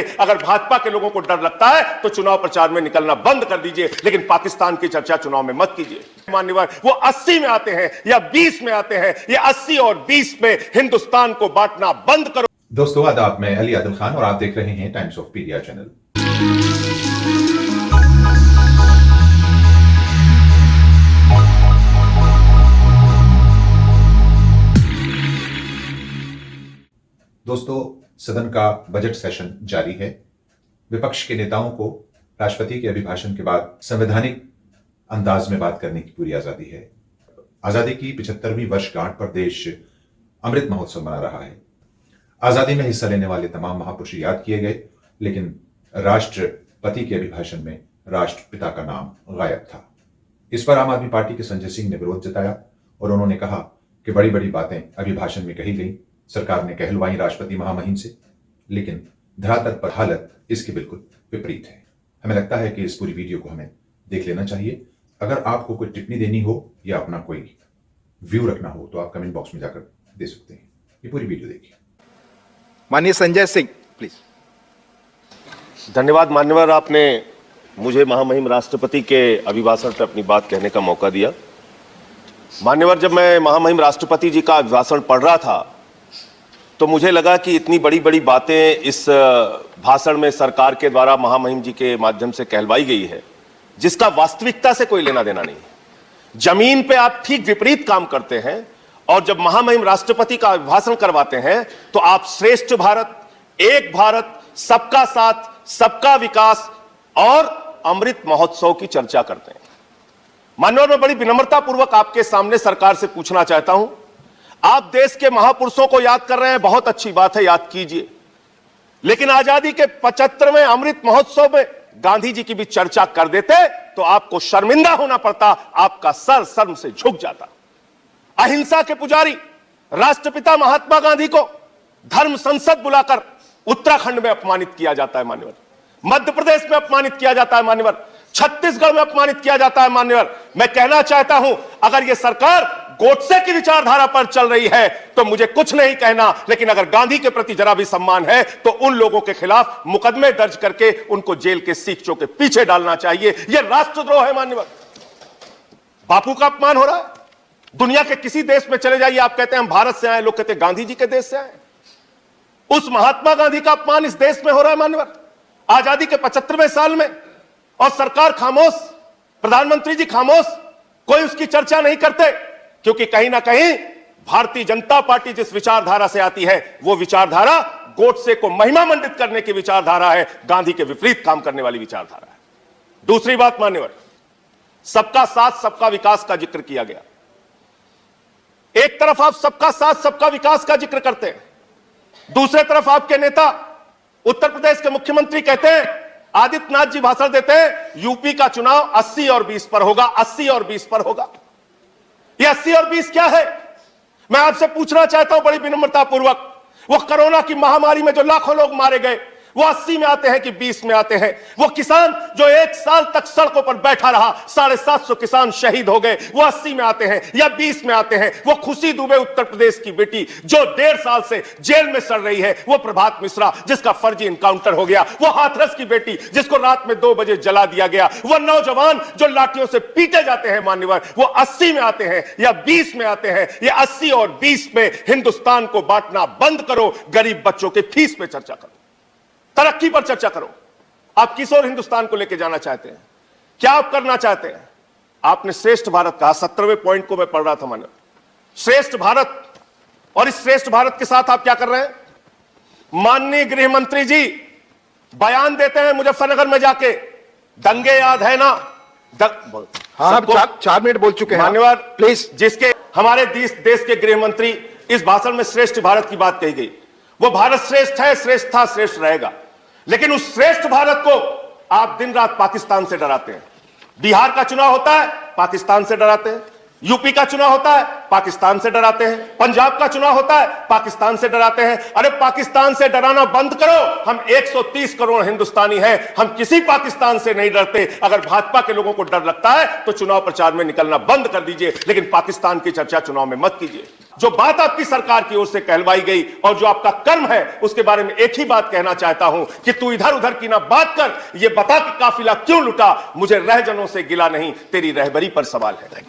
अगर भाजपा के लोगों को डर लगता है तो चुनाव प्रचार में निकलना बंद कर दीजिए, लेकिन पाकिस्तान की चर्चा चुनाव में मत कीजिए। मान्यवर वो 80 में आते हैं या 20 में आते हैं, ये 80 और 20 में हिंदुस्तान को बांटना बंद करो। दोस्तों आदाब, मैं अली आदिल खान और आप देख रहे हैं टाइम्स ऑफ पीडिया चैनल। दोस्तों, सदन का बजट सेशन जारी है। विपक्ष के नेताओं को राष्ट्रपति के अभिभाषण के बाद संवैधानिक अंदाज में बात करने की पूरी आजादी है। आजादी की 75वीं वर्षगांठ पर देश अमृत महोत्सव मना रहा है। आजादी में हिस्सा लेने वाले तमाम महापुरुष याद किए गए, लेकिन राष्ट्रपति के अभिभाषण में राष्ट्रपिता का नाम गायब था। इस पर आम आदमी पार्टी के संजय सिंह ने विरोध जताया और उन्होंने कहा कि बड़ी बड़ी बातें अभिभाषण में कही गई, सरकार ने कहलवाई राष्ट्रपति महामहिम से, लेकिन धरातल पर हालत इसके बिल्कुल विपरीत है। हमें लगता है कि इस पूरी वीडियो को हमें देख लेना चाहिए। अगर आपको कोई टिप्पणी देनी हो या अपना कोई व्यू रखना हो तो आप कमेंट बॉक्स में जाकर दे सकते हैं। ये पूरी वीडियो देखिए। माननीय संजय सिंह प्लीज। धन्यवाद मान्यवर, आपने मुझे महामहिम राष्ट्रपति के अभिभाषण पर अपनी बात कहने का मौका दिया। मान्यवर, जब मैं महामहिम राष्ट्रपति जी का अभिभाषण पढ़ रहा था तो मुझे लगा कि इतनी बड़ी बड़ी बातें इस भाषण में सरकार के द्वारा महामहिम जी के माध्यम से कहलवाई गई है, जिसका वास्तविकता से कोई लेना देना नहीं है। जमीन पे आप ठीक विपरीत काम करते हैं और जब महामहिम राष्ट्रपति का अभिभाषण करवाते हैं तो आप श्रेष्ठ भारत, एक भारत, सबका साथ, सबका विकास और अमृत महोत्सव की चर्चा करते हैं। मान्यवर, मैं बड़ी विनम्रता पूर्वक आपके सामने सरकार से पूछना चाहता हूं, आप देश के महापुरुषों को याद कर रहे हैं, बहुत अच्छी बात है, याद कीजिए, लेकिन आजादी के 75वें अमृत महोत्सव में गांधी जी की भी चर्चा कर देते तो आपको शर्मिंदा होना पड़ता, आपका सर शर्म से झुक जाता। अहिंसा के पुजारी राष्ट्रपिता महात्मा गांधी को धर्म संसद बुलाकर उत्तराखंड में अपमानित किया जाता है मान्यवर, मध्य प्रदेश में अपमानित किया जाता है मान्यवर, छत्तीसगढ़ में अपमानित किया जाता है मान्यवर। मैं कहना चाहता हूं, अगर यह सरकार गोडसे की विचारधारा पर चल रही है तो मुझे कुछ नहीं कहना, लेकिन अगर गांधी के प्रति जरा भी सम्मान है तो उन लोगों के खिलाफ मुकदमे दर्ज करके उनको जेल के सीखचों के पीछे डालना चाहिए। यह राष्ट्रद्रोह है मान्यवर। बापू का अपमान हो रहा है। दुनिया के किसी देश में चले जाइए, आप कहते हैं हम भारत से आए, लोग कहते हैं गांधी जी के देश से आए। उस महात्मा गांधी का अपमान इस देश में हो रहा है मान्यवर, आजादी के 75वें साल में, और सरकार खामोश, प्रधानमंत्री जी खामोश, कोई उसकी चर्चा नहीं करते, क्योंकि कहीं ना कहीं भारतीय जनता पार्टी जिस विचारधारा से आती है वो विचारधारा गोडसे को महिमा मंडित करने की विचारधारा है, गांधी के विपरीत काम करने वाली विचारधारा है। दूसरी बात मान्यवर, सबका साथ सबका विकास का जिक्र किया गया। एक तरफ आप सबका साथ सबका विकास का जिक्र करते हैं, दूसरे तरफ आपके नेता उत्तर प्रदेश के मुख्यमंत्री कहते हैं, आदित्यनाथ जी भाषण देते हैं, यूपी का चुनाव 80 और 20 पर होगा, 80 और 20 पर होगा। ये 80 और 20 क्या है? मैं आपसे पूछना चाहता हूं बड़ी विनम्रता पूर्वक, वो कोरोना की महामारी में जो लाखों लोग मारे गए, वो 80 में आते हैं कि 20 में आते हैं? वो किसान जो 1 साल तक सड़कों पर बैठा रहा, 750 किसान शहीद हो गए, वो 80 में आते हैं या 20 में आते हैं? वो खुशी दुबे उत्तर प्रदेश की बेटी जो 1.5 साल से जेल में सड़ रही है, वो प्रभात मिश्रा जिसका फर्जी इनकाउंटर हो गया, वो हाथरस की बेटी जिसको रात में 2 बजे जला दिया गया, वो नौजवान जो लाठियों से पीटे जाते हैं मान्यवर, वो 80 में आते हैं या 20 में आते हैं? ये 80 और 20 में हिंदुस्तान को बांटना बंद करो, गरीब बच्चों के फीस पे चर्चा करो, तरक्की पर चर्चा करो। आप किस ओर हिंदुस्तान को लेकर जाना चाहते हैं? क्या आप करना चाहते हैं? आपने श्रेष्ठ भारत कहा, 17वें पॉइंट को मैं पढ़ रहा था मानो, श्रेष्ठ भारत, और इस श्रेष्ठ भारत के साथ आप क्या कर रहे हैं? माननीय गृह मंत्री जी बयान देते हैं मुजफ्फरनगर में जाके, दंगे याद है ना? हाँ, 4 मिनट बोल चुके हैं मान्यवर प्लीज। जिसके हमारे देश के गृह मंत्री इस भाषण में श्रेष्ठ भारत की बात कही गई, वो भारत श्रेष्ठ है, श्रेष्ठ था, श्रेष्ठ रहेगा, लेकिन उस श्रेष्ठ भारत को आप दिन रात पाकिस्तान से डराते हैं। बिहार का चुनाव होता है, पाकिस्तान से डराते हैं। यूपी का चुनाव होता है पाकिस्तान से डराते हैं, पंजाब का चुनाव होता है पाकिस्तान से डराते हैं। अरे पाकिस्तान से डराना बंद करो। हम 130 करोड़ हिंदुस्तानी हैं, हम किसी पाकिस्तान से नहीं डरते। अगर भाजपा के लोगों को डर लगता है तो चुनाव प्रचार में निकलना बंद कर दीजिए, लेकिन पाकिस्तान की चर्चा चुनाव में मत कीजिए। जो बात आपकी सरकार की ओर से कहलवाई गई और जो आपका कर्म है उसके बारे में एक ही बात कहना चाहता हूं कि तू इधर उधर की ना बात कर, ये बता कि काफिला क्यों लुटा। मुझे रहजनों से गिला नहीं, तेरी रहबरी पर सवाल है।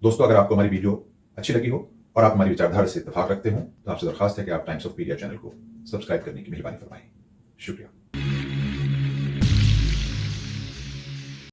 दोस्तों, अगर आपको हमारी वीडियो अच्छी लगी हो और आप हमारी विचारधारा से इत्तेफाक रखते हो तो आपसे दरखास्त है कि आप टाइम्स ऑफ पीडिया चैनल को सब्सक्राइब करने की मेहरबानी फरमाएं। शुक्रिया।